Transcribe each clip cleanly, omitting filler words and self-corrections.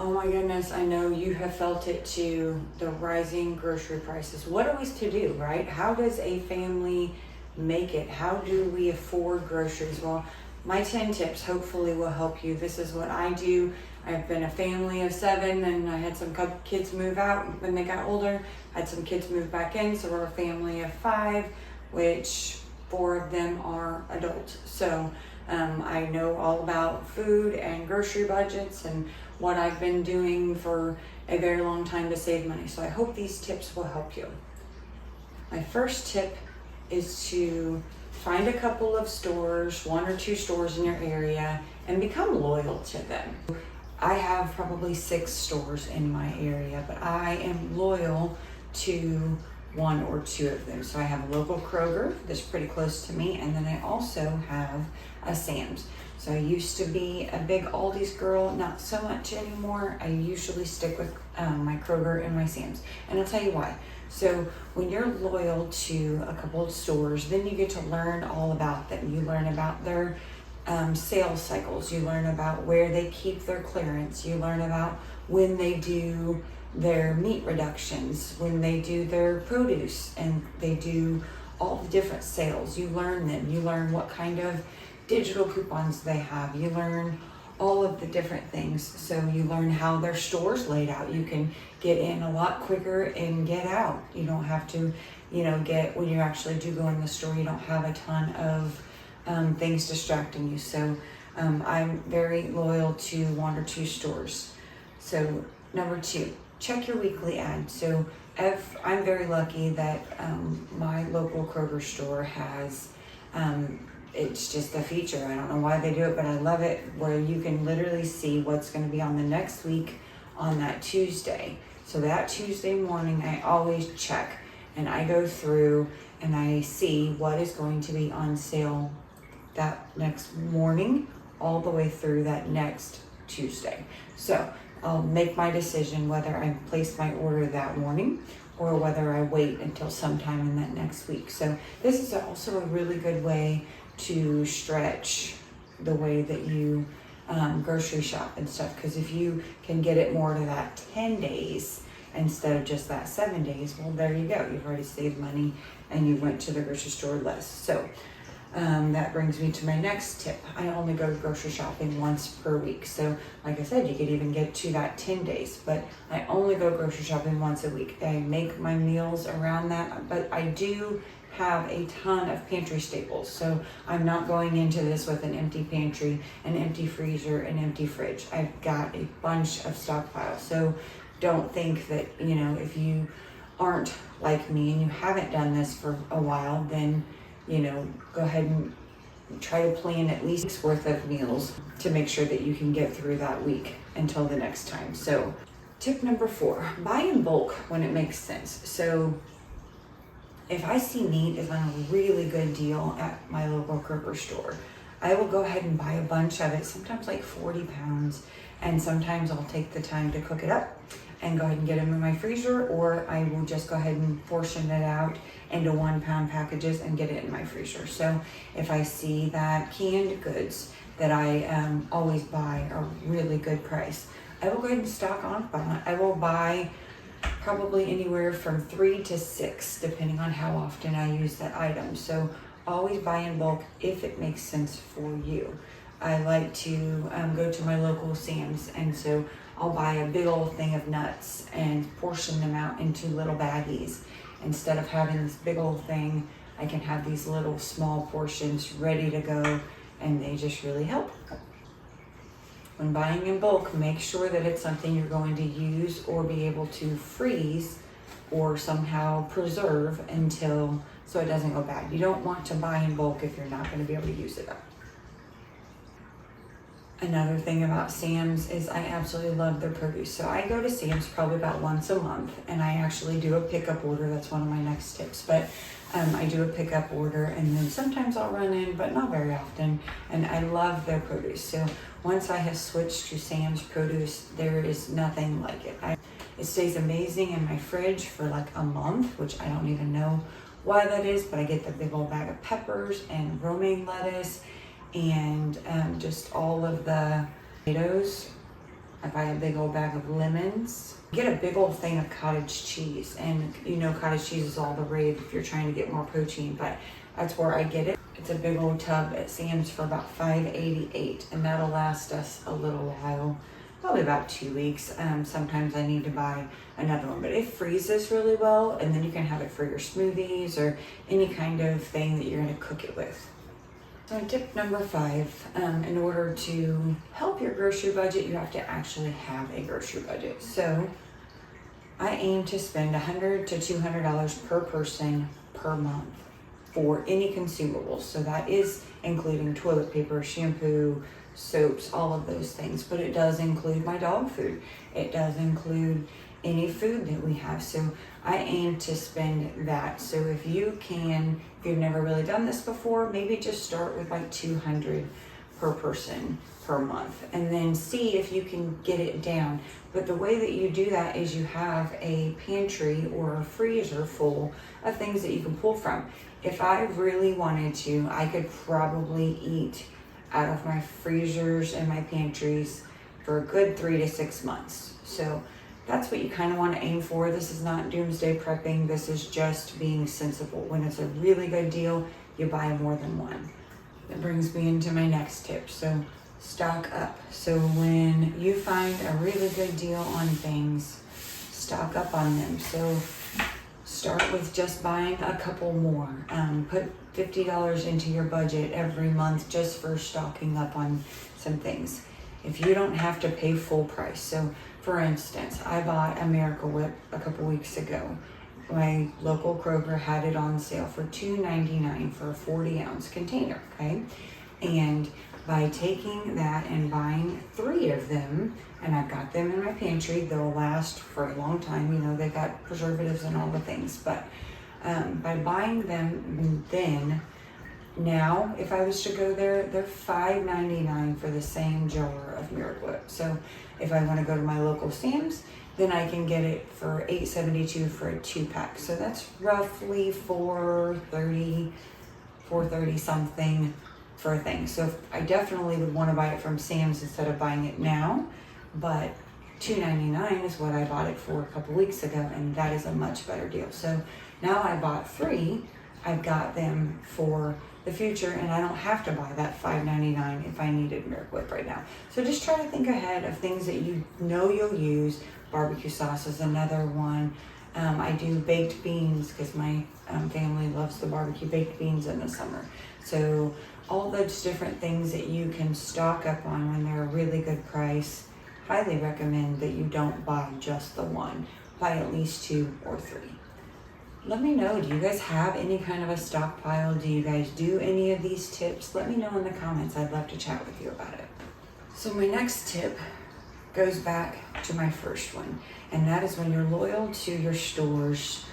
Oh my goodness, I know you have felt it too, the rising grocery prices. What are we to do, right? How does a family make it? How do we afford groceries? Well, my 10 tips hopefully will help you. This is what I do. I've been a family of 7 and I had some kids move out when they got older. I had some kids move back in, so we're a family of 5, which 4 of them are adults. So I know all about food and grocery budgets and what I've been doing for a very long time to save money. So I hope these tips will help you. My first tip is to find a couple of stores, 1 or 2 stores in your area, and become loyal to them. I have probably 6 stores in my area, but I am loyal to 1 or 2 of them. So I have a local Kroger that's pretty close to me, and then I also have a Sam's. So I used to be a big Aldi's girl, not so much anymore. I usually stick with my Kroger and my Sam's, and I'll tell you why. So when you're loyal to a couple of stores, then you get to learn all about them. You learn about their sales cycles. You learn about where they keep their clearance. You learn about when they do their meat reductions, when they do their produce, and they do all the different sales. You learn them. You learn what kind of digital coupons they have. You learn all of the different things. So you learn how their store's laid out. You can get in a lot quicker and get out. You don't have to, when you actually do go in the store, you don't have a ton of things distracting you. So I'm very loyal to 1 or 2 stores. So number 2, check your weekly ad. So I'm very lucky that my local Kroger store has, it's just a feature. I don't know why they do it, but I love it, where you can literally see what's going to be on the next week on that Tuesday. So that Tuesday morning, I always check and I go through and I see what is going to be on sale that next morning all the way through that next Tuesday. So I'll make my decision whether I place my order that morning or whether I wait until sometime in that next week. So this is also a really good way to stretch the way that you grocery shop and stuff, because if you can get it more to that 10 days instead of just that 7 days, well, there you go. You've already saved money and you went to the grocery store less. So that brings me to my next tip. I only go grocery shopping once per week. So like I said, you could even get to that 10 days, but I only go grocery shopping once a week. I make my meals around that, but I do have a ton of pantry staples. So I'm not going into this with an empty pantry, an empty freezer, an empty fridge. I've got a bunch of stockpiles. So don't think that, if you aren't like me and you haven't done this for a while, then go ahead and try to plan at least a week's worth of meals to make sure that you can get through that week until the next time. So tip number 4, buy in bulk when it makes sense. So if I see meat is on a really good deal at my local Kroger store, I will go ahead and buy a bunch of it, sometimes like 40 pounds, and sometimes I'll take the time to cook it up and go ahead and get them in my freezer, or I will just go ahead and portion it out into 1-pound packages and get it in my freezer. So if I see that canned goods that I always buy are really good price, I will go ahead and stock on. I will buy probably anywhere from 3 to 6, depending on how often I use that item. So always buy in bulk if it makes sense for you. I like to go to my local Sam's, and so I'll buy a big old thing of nuts and portion them out into little baggies. Instead of having this big old thing, I can have these little small portions ready to go, and they just really help. When buying in bulk, make sure that it's something you're going to use or be able to freeze or somehow preserve so it doesn't go bad. You don't want to buy in bulk if you're not going to be able to use it up. Another thing about Sam's is I absolutely love their produce. So I go to Sam's probably about once a month, and I actually do a pickup order. That's one of my next tips. But I do a pickup order, and then sometimes I'll run in, but not very often. And I love their produce. So once I have switched to Sam's produce, there is nothing like it. It stays amazing in my fridge for like a month, which I don't even know why that is, but I get the big old bag of peppers and romaine lettuce and just all of the tomatoes I buy a big old bag of lemons. Get a big old thing of cottage cheese, and you know cottage cheese is all the rage if you're trying to get more protein, but that's where I get it. It's a big old tub at Sam's for about $5.88, and that'll last us a little while, probably about 2 weeks. Sometimes I need to buy another one, but it freezes really well, and then you can have it for your smoothies or any kind of thing that you're going to cook it with. So tip number 5, in order to help your grocery budget, you have to actually have a grocery budget. So I aim to spend $100 to $200 per person per month for any consumables. So that is including toilet paper, shampoo, soaps, all of those things. But it does include my dog food. It does include any food that we have. So I aim to spend that. So if you've never really done this before, maybe just start with like $200 per person per month, and then see if you can get it down. But the way that you do that is you have a pantry or a freezer full of things that you can pull from. If I really wanted to, I could probably eat out of my freezers and my pantries for a good 3 to 6 months. So that's what you kind of want to aim for. This is not doomsday prepping. This is just being sensible. When it's a really good deal, you buy more than one. That brings me into my next tip. So stock up. So when you find a really good deal on things, stock up on them. So start with just buying a couple more. Put $50 into your budget every month just for stocking up on some things. If you don't have to pay full price. So for instance, I bought a Miracle Whip a couple weeks ago. My local Kroger had it on sale for $2.99 for a 40-ounce container, okay? And by taking that and buying 3 of them, and I've got them in my pantry, they'll last for a long time. You know, they got preservatives and all the things, but by buying them then, now, if I was to go there, they're $5.99 for the same jar of Miracle Whip. So if I want to go to my local Sam's, then I can get it for $8.72 for a 2-pack. So that's roughly $4.30 something for a thing. So I definitely would want to buy it from Sam's instead of buying it now, but $2.99 is what I bought it for a couple weeks ago, and that is a much better deal. So now I bought 3. I've got them for the future, and I don't have to buy that $5.99 if I needed Miracle Whip right now. So just try to think ahead of things that you know you'll use. Barbecue sauce is another one. I do baked beans because my family loves the barbecue baked beans in the summer. So all those different things that you can stock up on when they're a really good price. Highly recommend that you don't buy just the one. Buy at least 2 or 3. Let me know, do you guys have any kind of a stockpile? Do you guys do any of these tips? Let me know in the comments. I'd love to chat with you about it. So my next tip goes back to my first one, and that is when you're loyal to your stores.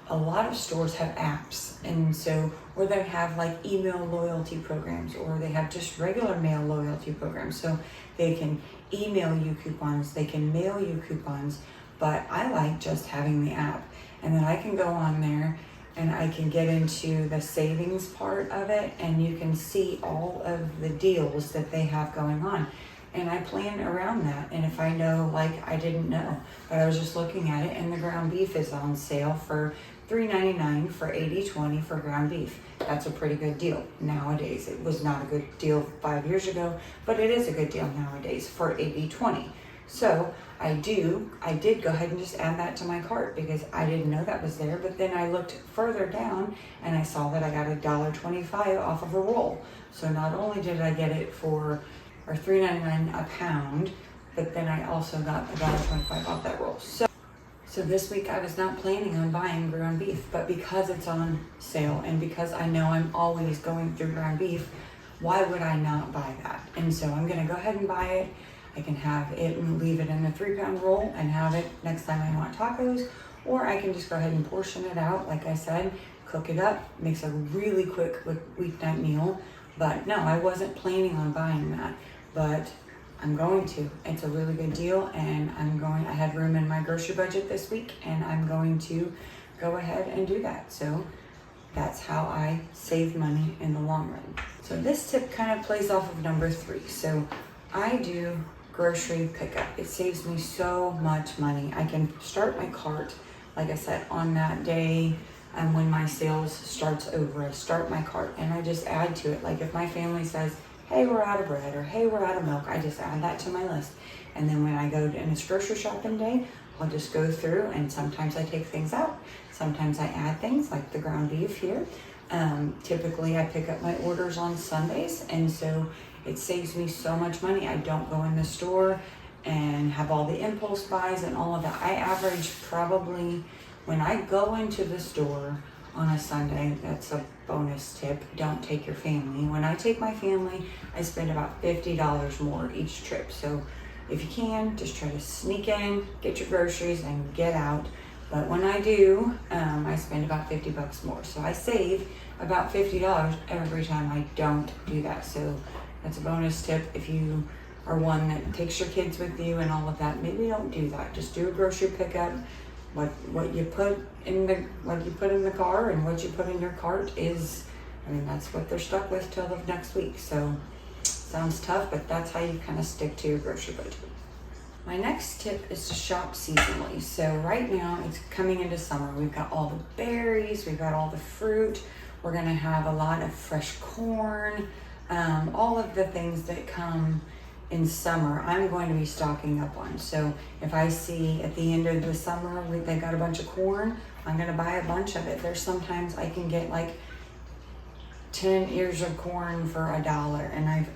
A lot of stores have apps, and so, or they have like email loyalty programs, or they have just regular mail loyalty programs. So they can email you coupons, they can mail you coupons, but I like just having the app. And then I can go on there and I can get into the savings part of it, and you can see all of the deals that they have going on. And I plan around that. And if I know, like I didn't know, but I was just looking at it, and the ground beef is on sale for $3.99 for 80/20 for ground beef. That's a pretty good deal nowadays. It was not a good deal 5 years ago, but it is a good deal nowadays for 80/20. So I did go ahead and just add that to my cart because I didn't know that was there. But then I looked further down and I saw that I got $1.25 off of a roll. So not only did I get it for $3.99 a pound, but then I also got $1.25 off that roll. So this week I was not planning on buying ground beef, but because it's on sale and because I know I'm always going through ground beef, why would I not buy that? And so I'm gonna go ahead and buy it. I can have it and leave it in a 3-pound roll and have it next time I want tacos, or I can just go ahead and portion it out, like I said, cook it up, makes a really quick weeknight meal. But no, I wasn't planning on buying that, but I'm going to. It's a really good deal, and I had room in my grocery budget this week, and I'm going to go ahead and do that. So that's how I save money in the long run. So this tip kind of plays off of number 3. So I do grocery pickup. It saves me so much money. I can start my cart, like I said, on that day when my sales starts over. I start my cart and I just add to it. Like if my family says, hey, we're out of bread or hey, we're out of milk, I just add that to my list. And then when I go and it's grocery shopping day, I'll just go through and sometimes I take things out. Sometimes I add things like the ground beef here. Typically I pick up my orders on Sundays, and so it saves me so much money. I don't go in the store and have all the impulse buys and all of that. I average probably, when I go into the store on a Sunday, that's a bonus tip, don't take your family. When I take my family, I spend about $50 more each trip. So if you can, just try to sneak in, get your groceries and get out. But when I do, I spend about 50 bucks more. So I save about $50 every time I don't do that. So that's a bonus tip. If you are one that takes your kids with you and all of that, maybe don't do that. Just do a grocery pickup. What you put in the car and what you put in your cart is, I mean, that's what they're stuck with till the next week. So sounds tough, but that's how you kind of stick to your grocery budget. My next tip is to shop seasonally. So right now it's coming into summer. We've got all the berries, we've got all the fruit. We're gonna have a lot of fresh corn, all of the things that come in summer, I'm going to be stocking up on. So if I see at the end of the summer they got a bunch of corn, I'm gonna buy a bunch of it. There's sometimes I can get like 10 ears of corn for $1, and I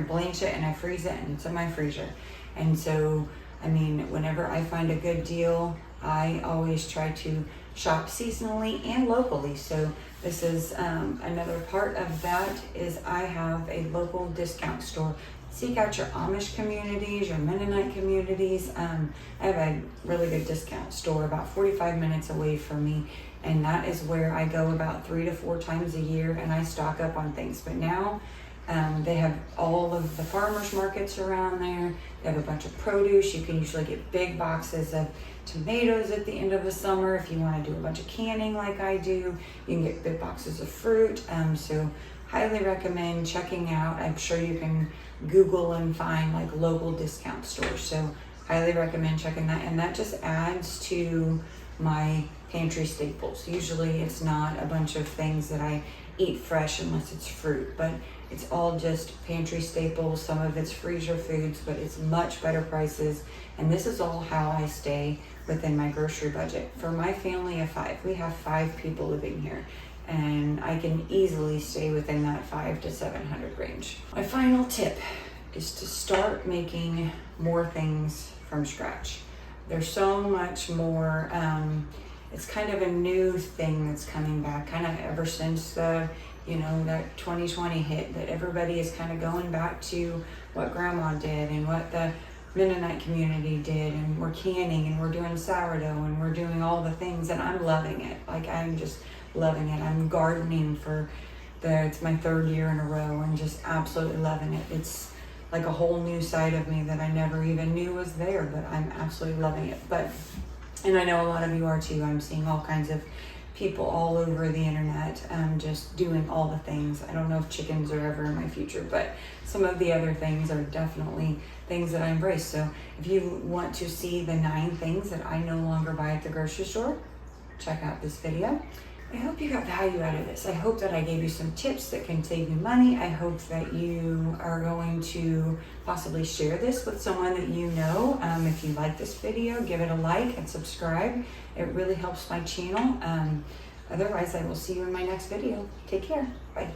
blanch it and I freeze it, and it's in my freezer. And so, I mean, whenever I find a good deal, I always try to shop seasonally and locally. So this is another part of that is I have a local discount store. Seek out your Amish communities, your Mennonite communities. I have a really good discount store about 45 minutes away from me, and that is where I go about 3 to 4 times a year, and I stock up on things. But now they have all of the farmers markets around there. They have a bunch of produce. You can usually get big boxes of tomatoes at the end of the summer. If you want to do a bunch of canning like I do, you can get big boxes of fruit. So highly recommend checking out. I'm sure you can Google and find like local discount stores. So highly recommend checking that. And that just adds to my pantry staples. Usually it's not a bunch of things that I eat fresh unless it's fruit, but it's all just pantry staples. Some of it's freezer foods, but it's much better prices. And this is all how I stay within my grocery budget. For my family of 5, we have 5 people living here, and I can easily stay within that $500 to $700 range. My final tip is to start making more things from scratch. There's so much more, it's kind of a new thing that's coming back, kind of ever since the, that 2020 hit, that everybody is kind of going back to what grandma did and what the Mennonite community did, and we're canning and we're doing sourdough and we're doing all the things, and I'm loving it. Like, I'm just loving it. I'm gardening it's my 3rd year in a row and just absolutely loving it. It's like a whole new side of me that I never even knew was there, but I'm absolutely loving it. And I know a lot of you are too. I'm seeing all kinds of people all over the internet just doing all the things. I don't know if chickens are ever in my future, but some of the other things are definitely things that I embrace. So if you want to see the 9 things that I no longer buy at the grocery store, check out this video. I hope you got value out of this. I hope that I gave you some tips that can save you money. I hope that you are going to possibly share this with someone that you know. If you like this video, give it a like and subscribe. It really helps my channel. Otherwise, I will see you in my next video. Take care. Bye.